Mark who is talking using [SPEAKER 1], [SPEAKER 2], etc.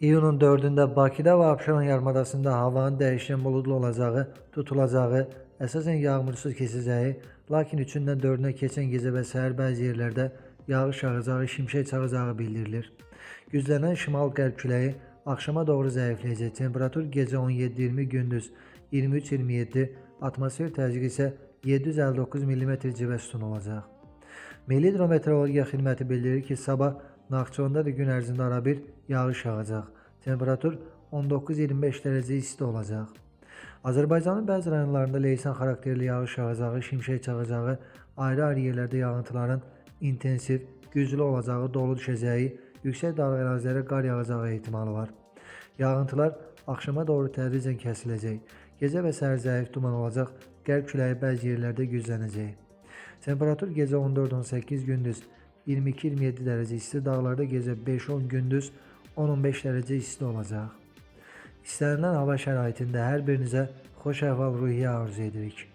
[SPEAKER 1] İyunun 4-də Bakıda və Abşeron yarımadasında havanın dəyişkən buludlu olacağı, tutulacağı, əsasən yağmursuz keçəcəyi, lakin 3-dən 4-nə keçən gecə və səhər bəzi yerlərdə yağış yağacağı, şimşək çaxacağı bildirilir. Güclənən şimal-qərb küləyi axşama doğru zəifləyəcək. Temperatur gecə 17-20, gündüz 23-27, atmosfer təzyiqi isə 759 mm civə sütun olacaq. Milli Hidrometeorologiya Xidməti bildirir ki, sabah Naxçıvanda da gün ərzində arabir yağış yağacaq. Temperatur 19-25 dərəcə isti olacaq. Azərbaycanın bəzi rayonlarında leysan xarakterli yağış yağacağı, şimşək çaxacağı, ayrı-ayrı yerlərdə yağıntıların intensiv, güclü olacağı, dolu düşəcəyi, yüksək dağ ərazilərə qar yağacağı ehtimalı var. Yağıntılar axşama doğru tədricən kəsiləcək. Gecə və səhər zəif duman olacaq, qərb küləyi bəzi yerlərdə güclənəcək. Temperatur gecə 14-18, gündüz 22-27 dərəcə isti, dağlarda gecə 5-10, gündüz 10-15 dərəcə isti olacaq. İstənilən hava şəraitində hər birinizə xoş əhval-ruhiyyə arzu edirik.